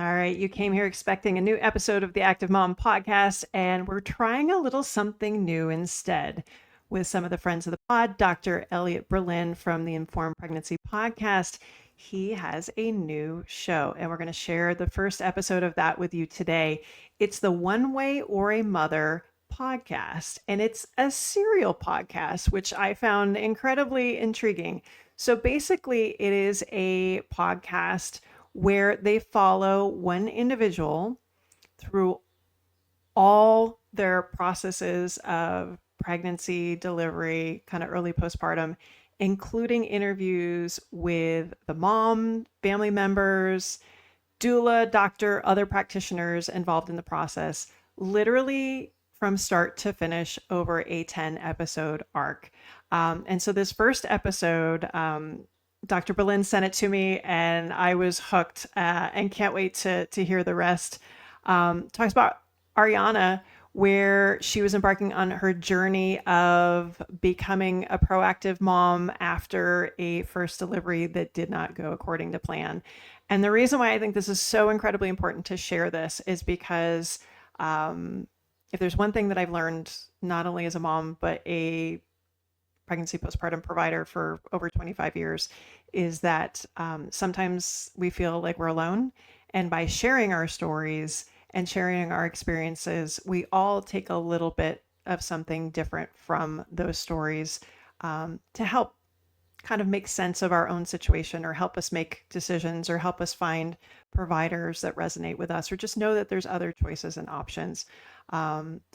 All right, you came here expecting a new episode of the Active Mom podcast, and we're trying a little something new instead with some of the friends of the pod. Dr. Elliot Berlin from the Informed Pregnancy podcast. He has a new show, and we're going to share the first episode of that with you today. It's the One Way or a Mother podcast, and it's a serial podcast, which I found incredibly intriguing. So basically, it is a podcast where they follow one individual through all their processes of pregnancy, delivery, kind of early postpartum, including interviews with the mom, family members, doula, doctor, other practitioners involved in the process, literally from start to finish over a 10 episode arc. And so this first episode, Dr. Berlin sent it to me and I was hooked and can't wait to hear the rest. Talks about Arianna, where she was embarking on her journey of becoming a proactive mom after a first delivery that did not go according to plan. And the reason why I think this is so incredibly important to share this is because if there's one thing that I've learned, not only as a mom, but a pregnancy postpartum provider for over 25 years, is that sometimes we feel like we're alone. And by sharing our stories and sharing our experiences, we all take a little bit of something different from those stories to help kind of make sense of our own situation or help us make decisions or help us find providers that resonate with us or just know that there's other choices and options.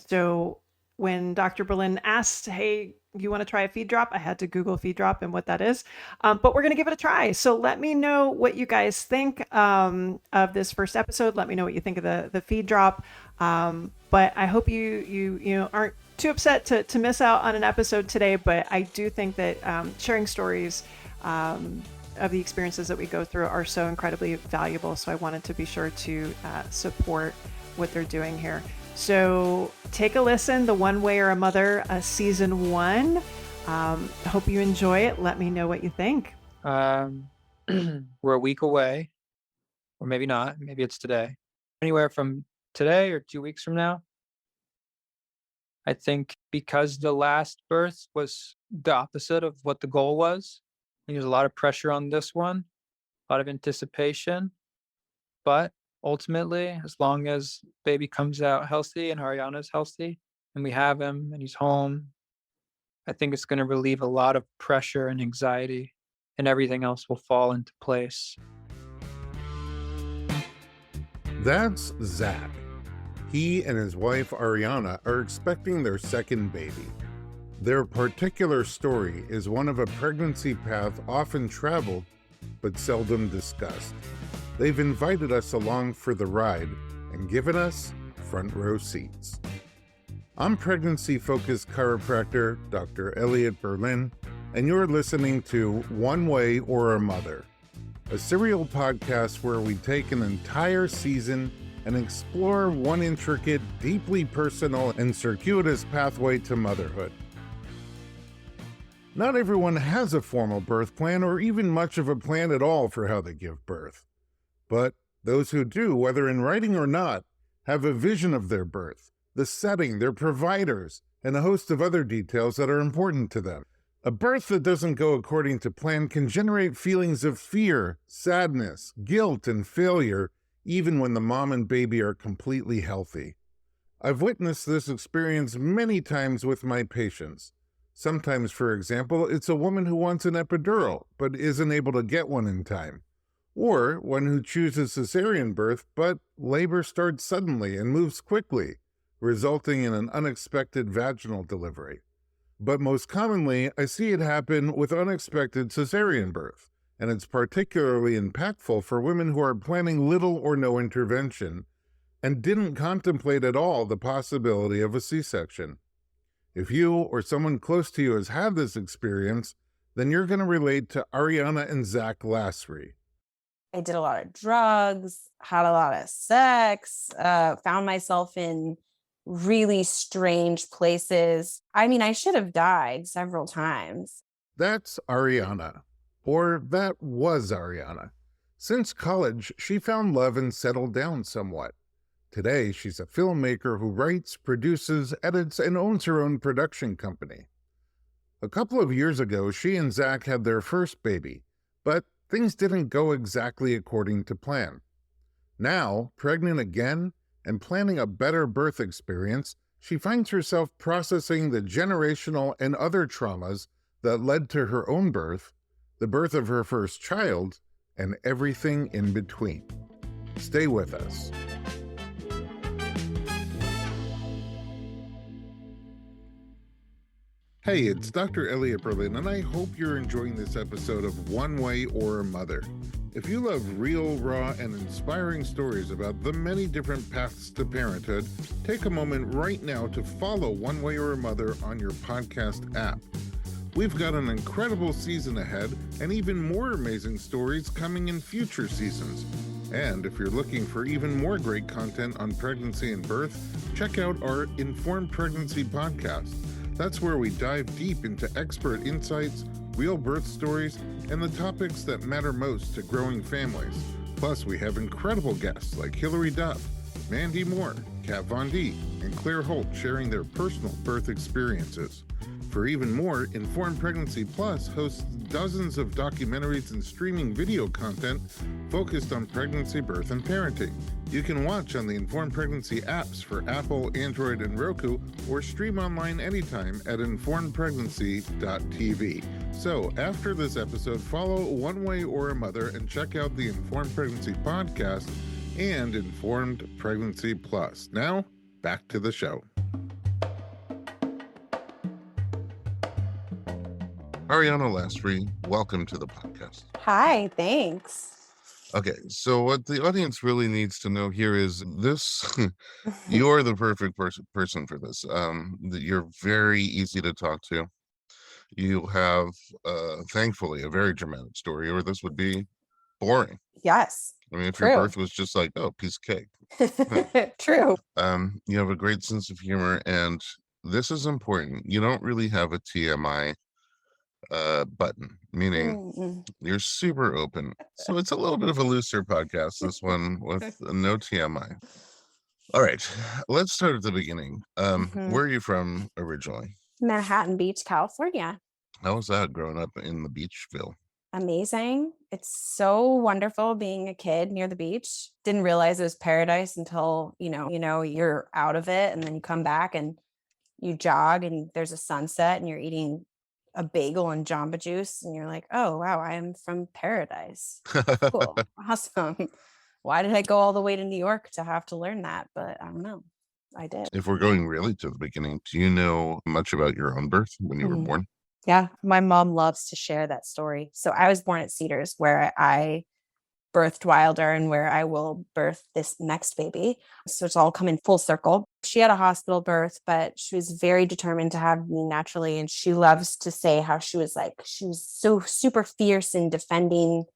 So when Dr. Berlin asked, hey, you want to try a feed drop? I had to Google feed drop and what that is. But we're going to give it a try. So let me know what you guys think of this first episode. Let me know what you think of the feed drop. But I hope you aren't too upset to miss out on an episode today. But I do think that sharing stories of the experiences that we go through are so incredibly valuable. So I wanted to be sure to support what they're doing here. So take a listen, The One Way or a Mother, season 1. Hope you enjoy it. Let me know what you think. We're a week away, or maybe not. Maybe it's today. Anywhere from today or 2 weeks from now. I think because the last birth was the opposite of what the goal was. There's a lot of pressure on this one, a lot of anticipation. But ultimately, as long as baby comes out healthy and Arianna's healthy and we have him and he's home, I think it's going to relieve a lot of pressure and anxiety, and everything else will fall into place. That's Zach. He and his wife Arianna are expecting their second baby. Their particular story is one of a pregnancy path often traveled but seldom discussed. They've invited us along for the ride and given us front row seats. I'm pregnancy-focused chiropractor Dr. Elliot Berlin, and you're listening to One Way or a Mother, a serial podcast where we take an entire season and explore one intricate, deeply personal, and circuitous pathway to motherhood. Not everyone has a formal birth plan or even much of a plan at all for how they give birth. But those who do, whether in writing or not, have a vision of their birth, the setting, their providers, and a host of other details that are important to them. A birth that doesn't go according to plan can generate feelings of fear, sadness, guilt, and failure, even when the mom and baby are completely healthy. I've witnessed this experience many times with my patients. Sometimes, for example, it's a woman who wants an epidural, but isn't able to get one in time. Or one who chooses cesarean birth, but labor starts suddenly and moves quickly, resulting in an unexpected vaginal delivery. But most commonly, I see it happen with unexpected cesarean birth, and it's particularly impactful for women who are planning little or no intervention and didn't contemplate at all the possibility of a C-section. If you or someone close to you has had this experience, then you're going to relate to Arianna and Zach Lasry. I did a lot of drugs, had a lot of sex, found myself in really strange places. I mean, I should have died several times. That's Arianna, or that was Arianna. Since college, she found love and settled down somewhat. Today, she's a filmmaker who writes, produces, edits, and owns her own production company. A couple of years ago, she and Zach had their first baby, but things didn't go exactly according to plan. Now, pregnant again and planning a better birth experience, she finds herself processing the generational and other traumas that led to her own birth, the birth of her first child, and everything in between. Stay with us. Hey, it's Dr. Elliot Berlin, and I hope you're enjoying this episode of One Way or a Mother. If you love real, raw, and inspiring stories about the many different paths to parenthood, take a moment right now to follow One Way or a Mother on your podcast app. We've got an incredible season ahead and even more amazing stories coming in future seasons. And if you're looking for even more great content on pregnancy and birth, check out our Informed Pregnancy podcast. That's where we dive deep into expert insights, real birth stories, and the topics that matter most to growing families. Plus, we have incredible guests like Hilary Duff, Mandy Moore, Kat Von D, and Claire Holt sharing their personal birth experiences. For even more, Informed Pregnancy Plus hosts dozens of documentaries and streaming video content focused on pregnancy, birth, and parenting. You can watch on the Informed Pregnancy apps for Apple, Android, and Roku, or stream online anytime at informedpregnancy.tv. So, after this episode, follow One Way or a Mother and check out the Informed Pregnancy podcast and Informed Pregnancy Plus. Now, back to the show. Arianna Lastry, welcome to the podcast. Hi, thanks. Okay, so what the audience really needs to know here is this, you're the perfect person for this. You're very easy to talk to. You have, thankfully, a very dramatic story, or this would be boring. Yes. I mean, if True. your birth was just like, oh, piece of cake. True. You have a great sense of humor, and this is important. You don't really have a TMI button, meaning you're super open. So it's a little bit of a looser podcast, this one, with no TMI. All right, let's start at the beginning. Where are you from originally? Manhattan Beach, California. How was that growing up in the Beachville? Amazing. It's so wonderful being a kid near the beach. Didn't realize it was paradise until, you're out of it, and then you come back and you jog and there's a sunset and you're eating a bagel and Jamba Juice, and you're like, oh, wow, I am from paradise. Cool. Awesome. Why did I go all the way to New York to have to learn that? But I don't know. I did. If we're going really to the beginning, do you know much about your own birth when you were born? Yeah. My mom loves to share that story. So I was born at Cedars, where I birthed Wilder and where I will birth this next baby. So it's all coming full circle. She had a hospital birth, but she was very determined to have me naturally. And she loves to say how she was so super fierce in defending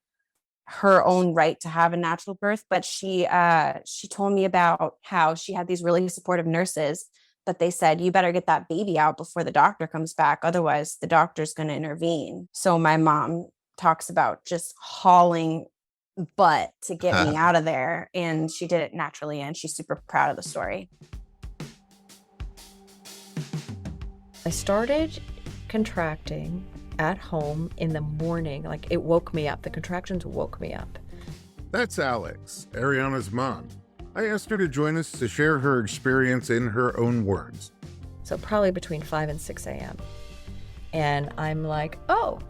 her own right to have a natural birth. But she told me about how she had these really supportive nurses, but they said, you better get that baby out before the doctor comes back. Otherwise, the doctor's going to intervene. So my mom talks about just hauling butt to get me out of there, and she did it naturally, and she's super proud of the story. I started contracting at home in the morning. Like, it woke me up. The contractions woke me up. That's Alex, Arianna's mom. I asked her to join us to share her experience in her own words. So probably between 5 and 6 a.m. And I'm like, oh,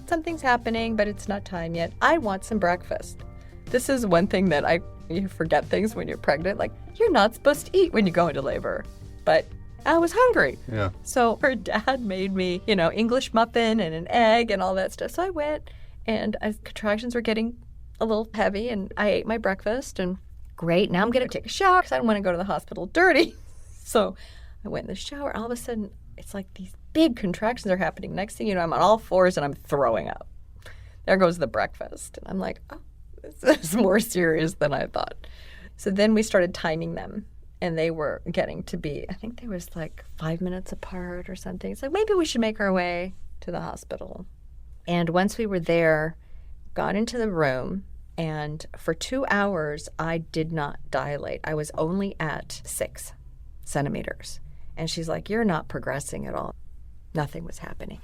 something's happening, but it's not time yet. I want some breakfast. This is one thing that you forget things when you're pregnant. Like, you're not supposed to eat when you go into labor. But I was hungry. Yeah. So her dad made me, English muffin and an egg and all that stuff. So I went, and contractions were getting a little heavy, and I ate my breakfast, and great. Now I'm going to take a shower because I don't want to go to the hospital dirty. So I went in the shower. All of a sudden, it's like these big contractions are happening. Next thing you know, I'm on all fours and I'm throwing up. There goes the breakfast. And I'm like, oh, this is more serious than I thought. So then we started timing them, and they were getting to be, I think they was like 5 minutes apart or something. It's like, maybe we should make our way to the hospital. And once we were there, got into the room, And for 2 hours, I did not dilate. I was only at 6 centimeters. And she's like, you're not progressing at all. Nothing was happening.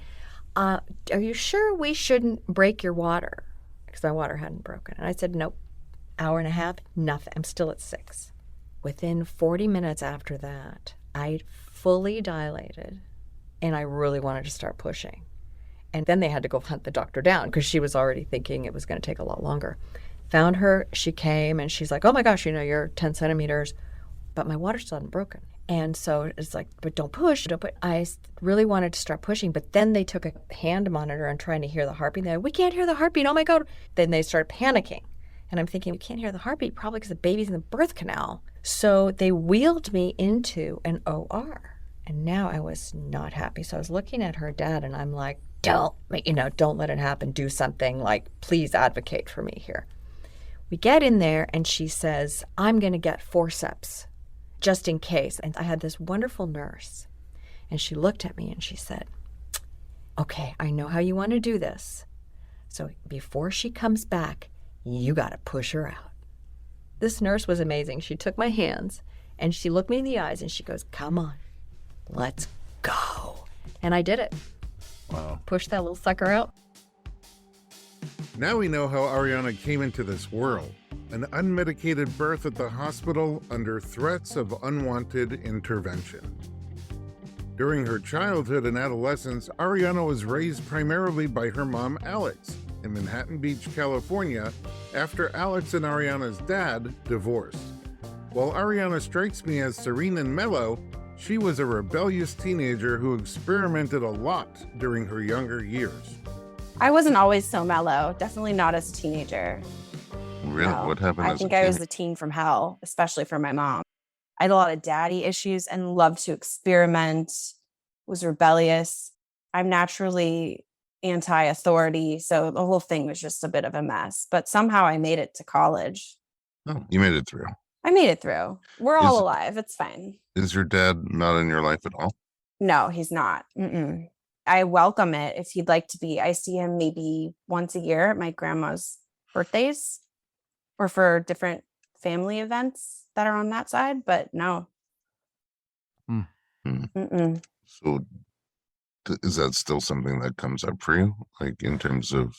Are you sure we shouldn't break your water? Because my water hadn't broken. And I said, nope. Hour and a half, nothing. I'm still at 6. Within 40 minutes after that, I fully dilated and I really wanted to start pushing. And then they had to go hunt the doctor down because she was already thinking it was going to take a lot longer. Found her, she came and she's like, oh my gosh, you're 10 centimeters, but my water still hadn't broken. And so it's like, but don't push, don't put. I really wanted to start pushing, but then they took a hand monitor and trying to hear the heartbeat. They're like, we can't hear the heartbeat, oh my God. Then they started panicking. And I'm thinking, we can't hear the heartbeat, probably because the baby's in the birth canal. So they wheeled me into an OR. And now I was not happy. So I was looking at her dad and I'm like, don't let it happen. Do something, like, please advocate for me here. We get in there and she says, I'm going to get forceps just in case. And I had this wonderful nurse and she looked at me and she said, okay, I know how you want to do this. So before she comes back, you got to push her out. This nurse was amazing. She took my hands and she looked me in the eyes and she goes, come on, let's go. And I did it. Wow. Pushed that little sucker out. Now we know how Arianna came into this world. An unmedicated birth at the hospital under threats of unwanted intervention. During her childhood and adolescence, Arianna was raised primarily by her mom, Alex, in Manhattan Beach, California, after Alex and Arianna's dad divorced. While Arianna strikes me as serene and mellow, she was a rebellious teenager who experimented a lot during her younger years. I wasn't always so mellow, definitely not as a teenager. Really? No. What happened? I think I was the teen from hell, especially for my mom. I had a lot of daddy issues and loved to experiment, was rebellious. I'm naturally anti-authority, so the whole thing was just a bit of a mess. But somehow I made it to college. Oh, you made it through. I made it through. We're all alive. It's fine. Is your dad not in your life at all? No, he's not. I welcome it if he'd like to be. I see him maybe once a year at my grandma's birthdays or for different family events that are on that side, but no. So is that still something that comes up for you, like in terms of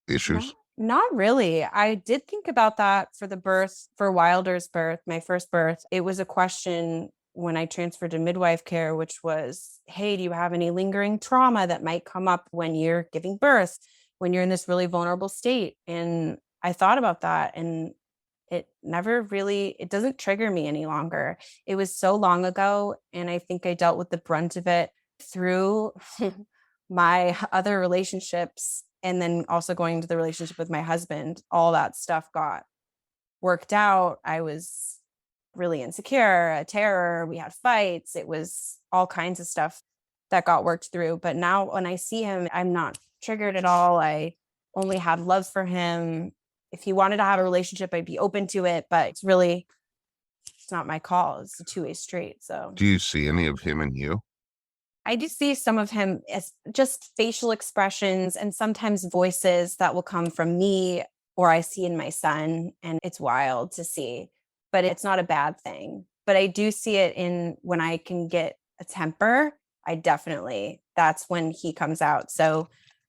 issues? Not really. I did think about that for Wilder's birth, my first birth. It was a question when I transferred to midwife care, which was, hey, do you have any lingering trauma that might come up when you're giving birth, when you're in this really vulnerable state? And I thought about that and it doesn't trigger me any longer. It was so long ago. And I think I dealt with the brunt of it through my other relationships. And then also going into the relationship with my husband, all that stuff got worked out. I was really insecure, a terror. We had fights. It was all kinds of stuff that got worked through. But now when I see him, I'm not triggered at all. I only had love for him. If he wanted to have a relationship, I'd be open to it. But it's not my call. It's a two-way street. So Do you see any of him in you? I do see some of him as just facial expressions and sometimes voices that will come from me or I see in my son. And it's wild to see, but it's not a bad thing. But I do see it in when I can get a temper. That's when he comes out. So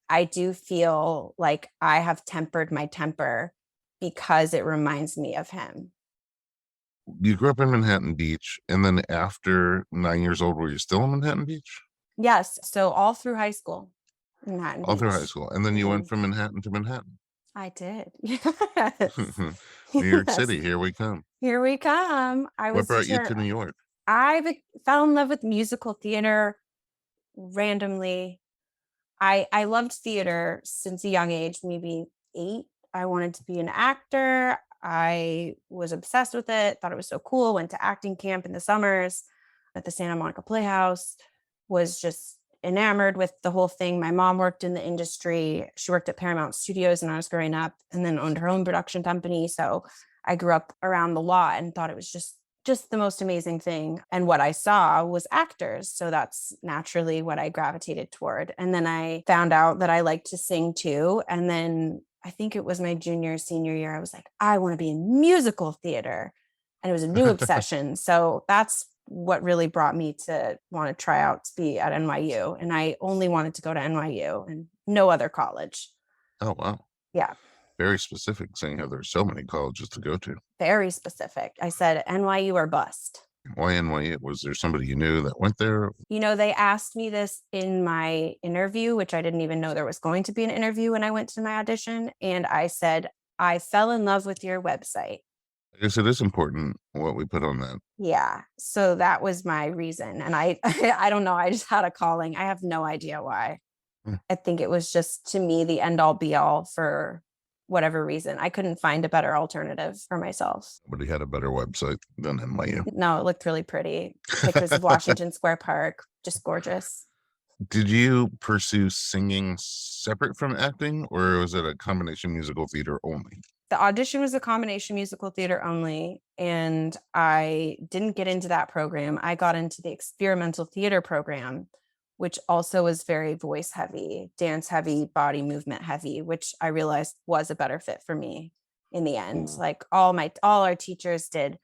I do feel like I have tempered my temper because it reminds me of him. You grew up in Manhattan Beach, and then after 9 years old, were you still in Manhattan Beach? Yes. So all through high school, Manhattan All through Beach. high school. And then you went from Manhattan to Manhattan. I did. Yes. New York Yes. City, here we come. Here we come. What brought you to New York? I fell in love with musical theater randomly. I loved theater since a young age, maybe 8. I wanted to be an actor. I was obsessed with it, thought it was so cool, went to acting camp in the summers at the Santa Monica Playhouse, was just enamored with the whole thing. My mom worked in the industry. She worked at Paramount Studios when I was growing up and then owned her own production company. So I grew up around the lot and thought it was just the most amazing thing. And what I saw was actors. So that's naturally what I gravitated toward. And then I found out that I liked to sing too. And then I think it was my junior, senior year. I was like, I want to be in musical theater. And it was a new obsession. So that's what really brought me to want to try out to be at NYU. And I only wanted to go to NYU and no other college. Oh, wow. Yeah. Very specific, saying how there's so many colleges to go to. Very specific. I said NYU or bust. Why NYU? Was there somebody you knew that went there? They asked me this in my interview, which I didn't even know there was going to be an interview when I went to my audition. And I said, I fell in love with your website. I guess it is important what we put on that. Yeah. So that was my reason. And I I don't know. I just had a calling. I have no idea why. Hmm. I think it was just, to me, the end all be all for whatever reason. I couldn't find a better alternative for myself. Nobody had a better website than NYU. No, it looked really pretty. Pictures of Washington Square Park, just gorgeous. Did you pursue singing separate from acting, or was it a combination musical theater only? The audition was a combination musical theater only, and I didn't get into that program. I got into the experimental theater program, which also was very voice heavy, dance heavy, body movement heavy, which I realized was a better fit for me in the end. Like all our teachers did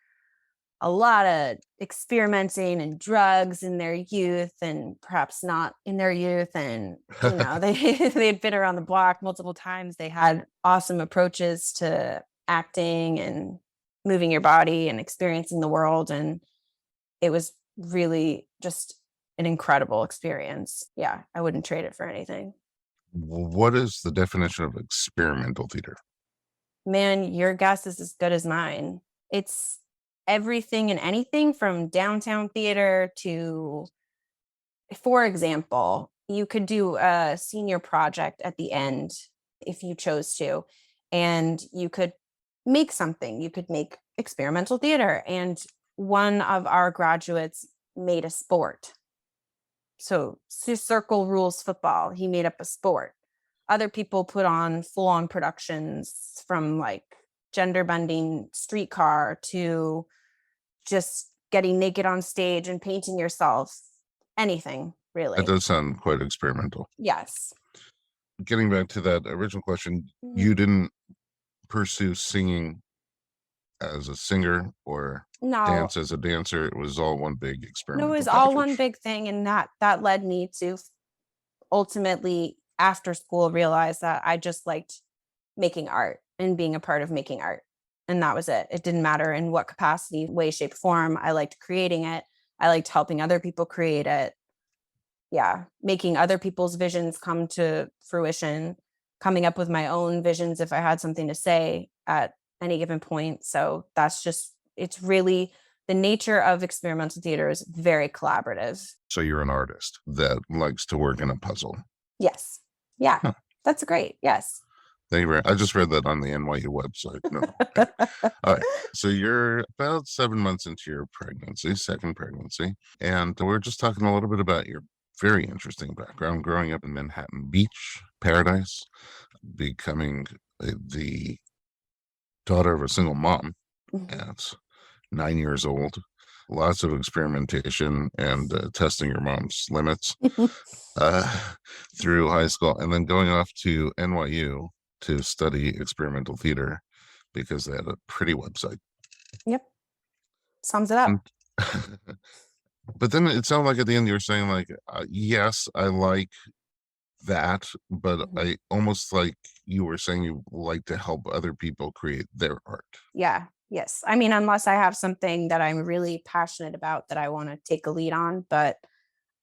a lot of experimenting and drugs in their youth, and perhaps not in their youth. And, they had been around the block multiple times. They had awesome approaches to acting and moving your body and experiencing the world. And it was really just an incredible experience. Yeah, I wouldn't trade it for anything. What is the definition of experimental theater? Man, your guess is as good as mine. It's everything and anything from downtown theater to, for example, you could do a senior project at the end if you chose to, and you could make something. You could make experimental theater. And one of our graduates made a sport. So circle rules football. He made up a sport. Other people put on full-on productions, from like gender bending streetcar to just getting naked on stage and painting yourself. Anything, really. That does sound quite experimental. Yes. Getting back to that original question, Mhm. you didn't pursue singing as a singer or No, dance as a dancer. It was all one big no, experimental it was all package. one big thing. And that led me to ultimately, after school, realize that I just liked making art and being a part of making art. And that was it. It didn't matter in what capacity, way, shape, form. I liked creating it. I liked helping other people create it. Yeah. Making other people's visions come to fruition, coming up with my own visions if I had something to say at any given point. So it's really, the nature of experimental theater is very collaborative. So you're an artist that likes to work in a puzzle. Yes. Yeah. Huh. That's great. Yes. Thank you. I just read that on the NYU website. No. Okay. All right. So you're about 7 months into your pregnancy, second pregnancy. And we're just talking a little bit about your very interesting background, growing up in Manhattan Beach, Paradise, becoming the daughter of a single mom at 9 years old. Lots of experimentation and testing your mom's limits through high school, and then going off to NYU to study experimental theater because they had a pretty website. Yep. Sums it up. But then it sounded like at the end you were saying like, yes, I like that, but I almost like you were saying you like to help other people create their art. Yeah. Yes. I mean, unless I have something that I'm really passionate about that I want to take a lead on, but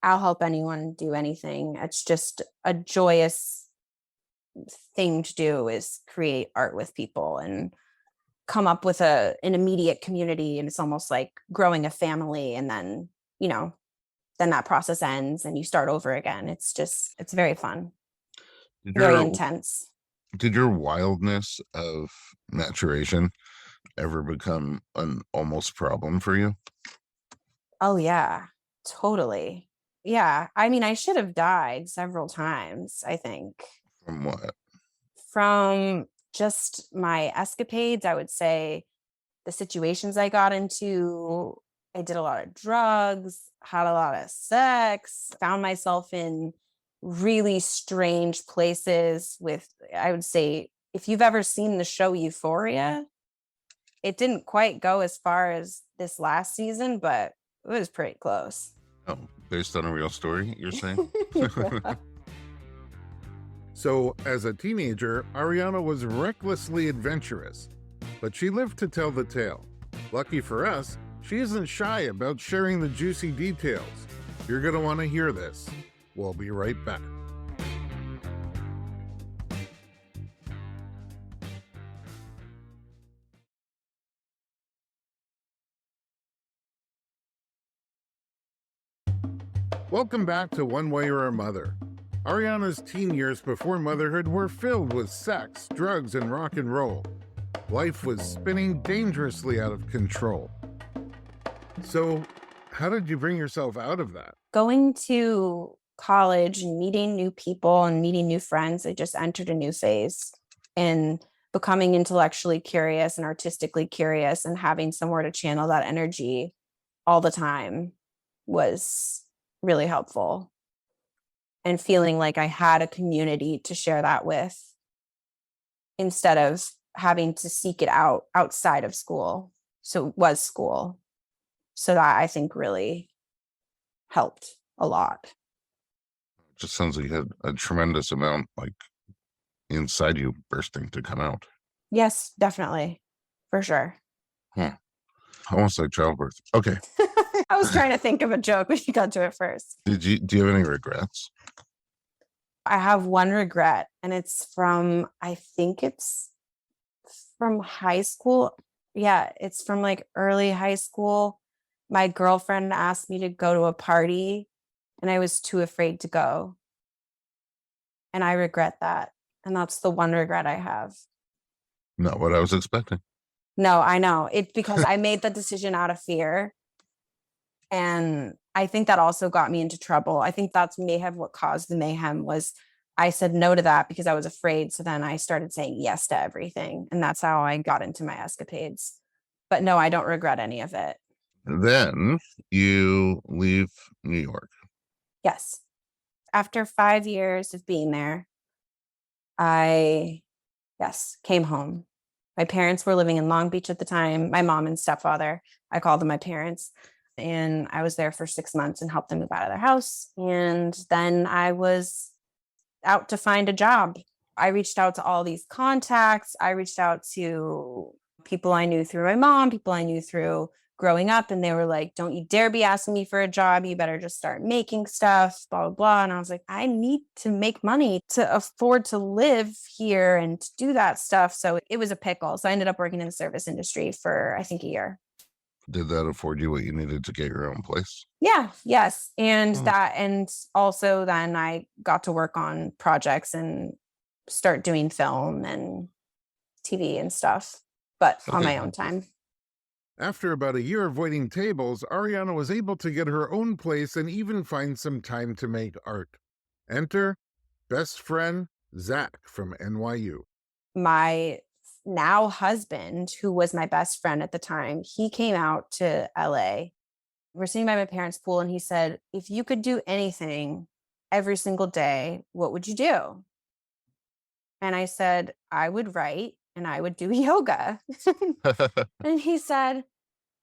I'll help anyone do anything. It's just a joyous thing to do, is create art with people and come up with an immediate community. And it's almost like growing a family, and then, then that process ends and you start over again. It's very fun, very intense. Did your wildness of maturation ever become an almost problem for you? Oh yeah, totally. Yeah. I mean, I should have died several times, I think. From what? From just my escapades, I would say, the situations I got into. I did a lot of drugs, had a lot of sex, found myself in really strange places with, I would say, if you've ever seen the show Euphoria, it didn't quite go as far as this last season, but it was pretty close. Oh, based on a real story, you're saying? Yeah. So, as a teenager, Arianna was recklessly adventurous, but she lived to tell the tale. Lucky for us, she isn't shy about sharing the juicy details. You're going to want to hear this. We'll be right back. Welcome back to One Way or Mother. Arianna's teen years before motherhood were filled with sex, drugs, and rock and roll. Life was spinning dangerously out of control. So, how did you bring yourself out of that? Going to college and meeting new people and meeting new friends, I just entered a new phase in becoming intellectually curious and artistically curious, and having somewhere to channel that energy all the time was really helpful. And feeling like I had a community to share that with, instead of having to seek it out outside of school. So it was school. So that, I think, really helped a lot. Just sounds like you had a tremendous amount like inside you bursting to come out. Yes, definitely. For sure. Almost like childbirth. Okay. I was trying to think of a joke, but you got to it first. Do you have any regrets? I have one regret, and it's from, I think it's from high school. Yeah, it's from like early high school. My girlfriend asked me to go to a party, and I was too afraid to go. And I regret that. And that's the one regret I have. Not what I was expecting. No, I know. It's because I made the decision out of fear. And I think that also got me into trouble. I think that's mayhem. What caused the mayhem was I said no to that because I was afraid. So then I started saying yes to everything. And that's how I got into my escapades. But no, I don't regret any of it. Then you leave New York. Yes. After 5 years of being there, I came home. My parents were living in Long Beach at the time. My mom and stepfather, I called them my parents. And I was there for 6 months and helped them move out of their house. And then I was out to find a job. I reached out to all these contacts. I reached out to people I knew through my mom, people I knew through growing up. And they were like, don't you dare be asking me for a job. You better just start making stuff, blah, blah, blah. And I was like, I need to make money to afford to live here and to do that stuff. So it was a pickle. So I ended up working in the service industry for, I think, a year. Did that afford you what you needed to get your own place? Yeah, yes. And and also then I got to work on projects and start doing film and TV and stuff, but on my own time. After about a year of waiting tables, Arianna was able to get her own place and even find some time to make art. Enter best friend Zach from NYU. My now husband, who was my best friend at the time, he came out to LA. We're sitting by my parents' pool, and he said, if you could do anything every single day, what would you do? And I said, I would write and I would do yoga. And he said,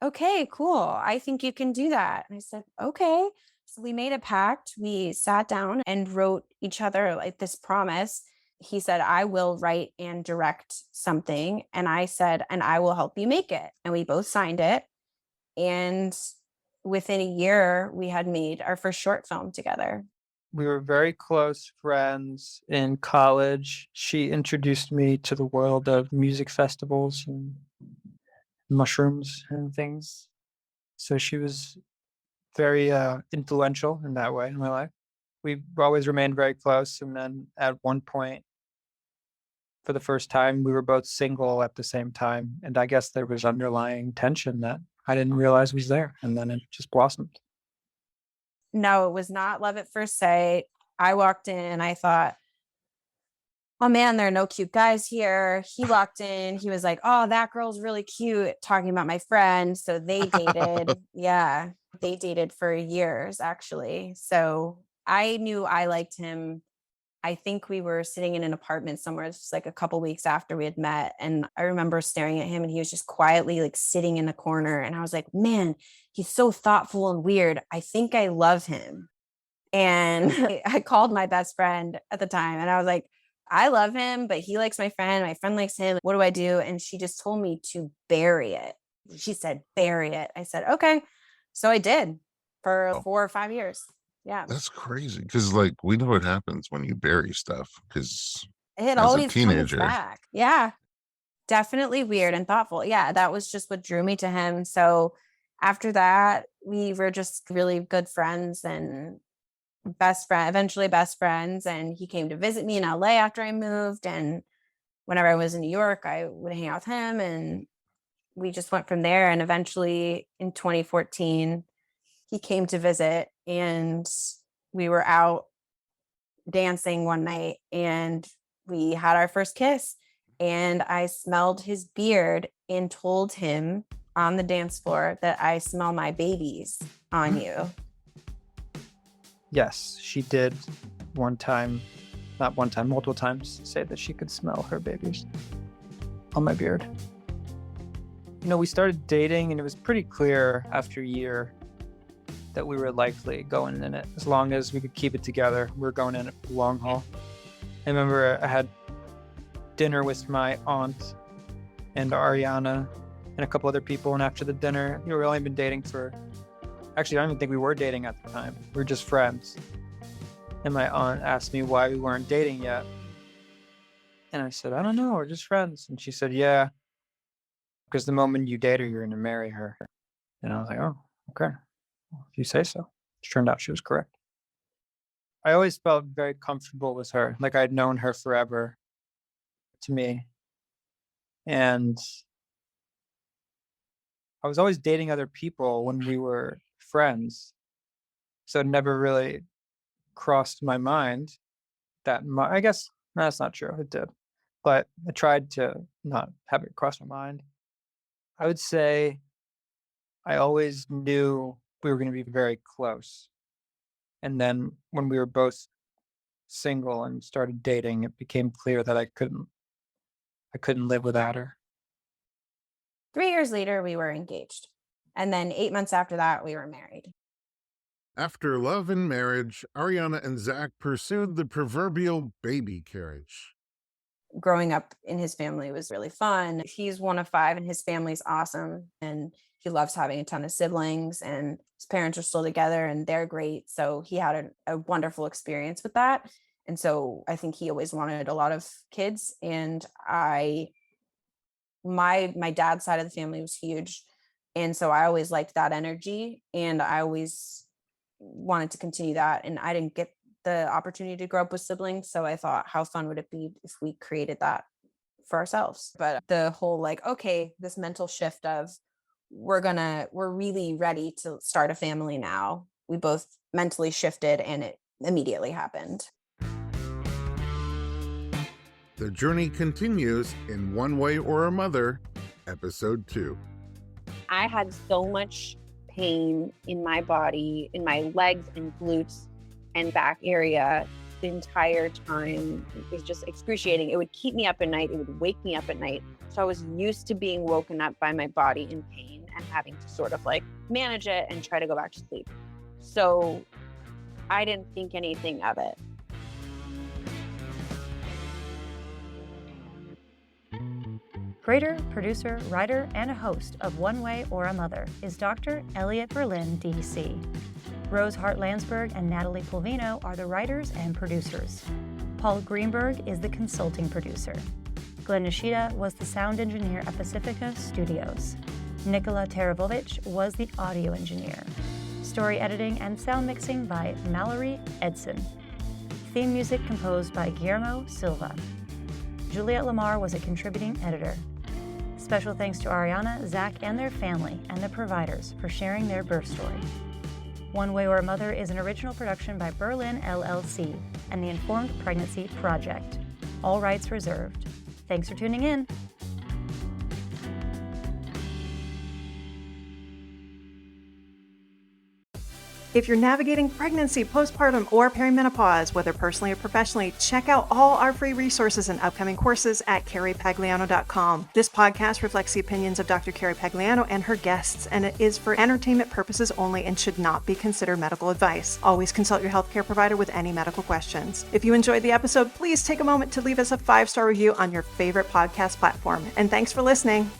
okay, cool. I think you can do that. And I said, okay. So we made a pact. We sat down and wrote each other like this promise. He said, I will write and direct something. And I said, and I will help you make it. And we both signed it. And within a year, we had made our first short film together. We were very close friends in college. She introduced me to the world of music festivals and mushrooms and things. So she was very influential in that way in my life. We've always remained very close. And then at one point, for the first time, we were both single at the same time. And I guess there was underlying tension that I didn't realize was there. And then it just blossomed. No, it was not love at first sight. I walked in and I thought, oh man, there are no cute guys here. He walked in, he was like, oh, that girl's really cute, talking about my friend. So they dated. Yeah, they dated for years, actually. So I knew I liked him I think we were sitting in an apartment somewhere, just like a couple weeks after we had met. And I remember staring at him and he was just quietly like sitting in the corner. And I was like, man, he's so thoughtful and weird. I think I love him. And I called my best friend at the time and I was like, I love him, but he likes my friend. My friend likes him. What do I do? And she just told me to bury it. She said, bury it. I said, okay. So I did for 4 or 5 years. Yeah. That's crazy. Because like we know what happens when you bury stuff. Because It as a always comes teenager, back. Yeah. Definitely weird and thoughtful. Yeah. That was just what drew me to him. So after that, we were just really good friends and eventually best friends. And he came to visit me in LA after I moved. And whenever I was in New York, I would hang out with him and we just went from there. And eventually in 2014, he came to visit and we were out dancing one night and we had our first kiss and I smelled his beard and told him on the dance floor that I smell my babies on you. Yes, she did multiple times say that she could smell her babies on my beard. We started dating and it was pretty clear after a year that we were likely going in it. As long as we could keep it together, we were going in it for the long haul. I remember I had dinner with my aunt and Arianna and a couple other people, and after the dinner, we'd only been dating for... Actually, I don't even think we were dating at the time. We were just friends. And my aunt asked me why we weren't dating yet. And I said, I don't know, we're just friends. And she said, yeah, because the moment you date her, you're going to marry her. And I was like, oh, okay. Well, if you say so. It turned out she was correct. I always felt very comfortable with her. Like I'd known her forever to me. And I was always dating other people when we were friends. So it never really crossed my mind that much. I guess that's not true. It did. But I tried to not have it cross my mind. I would say I always knew we were going to be very close. And then when we were both single and started dating, it became clear that I couldn't live without her. 3 years later, we were engaged. And then 8 months after that, we were married. After love and marriage, Arianna and Zach pursued the proverbial baby carriage. Growing up in his family was really fun. He's one of 5 and his family's awesome. And he loves having a ton of siblings and his parents are still together and they're great. So he had a wonderful experience with that. And so I think he always wanted a lot of kids. And my dad's side of the family was huge. And so I always liked that energy and I always wanted to continue that. And I didn't get the opportunity to grow up with siblings. So I thought, how fun would it be if we created that for ourselves? But the whole this mental shift of we're really ready to start a family now. We both mentally shifted and it immediately happened. The journey continues in One Way or a Mother, episode 2. I had so much pain in my body, in my legs and glutes and back area the entire time. It was just excruciating. It would keep me up at night. It would wake me up at night. So I was used to being woken up by my body in pain and having to sort of manage it and try to go back to sleep. So I didn't think anything of it. Creator, producer, writer, and a host of One Way or a Mother is Dr. Elliot Berlin, D.C. Rose Hart-Landsberg and Natalie Pulvino are the writers and producers. Paul Greenberg is the consulting producer. Glenn Nishida was the sound engineer at Pacifica Studios. Nikola Teravovich was the audio engineer. Story editing and sound mixing by Mallory Edson. Theme music composed by Guillermo Silva. Juliette Lamar was a contributing editor. Special thanks to Arianna, Zach, and their family, and the providers for sharing their birth story. One Way or a Mother is an original production by Berlin LLC and the Informed Pregnancy Project. All rights reserved. Thanks for tuning in. If you're navigating pregnancy, postpartum, or perimenopause, whether personally or professionally, check out all our free resources and upcoming courses at carriepagliano.com. This podcast reflects the opinions of Dr. Carrie Pagliano and her guests, and it is for entertainment purposes only and should not be considered medical advice. Always consult your healthcare provider with any medical questions. If you enjoyed the episode, please take a moment to leave us a 5-star review on your favorite podcast platform. And thanks for listening.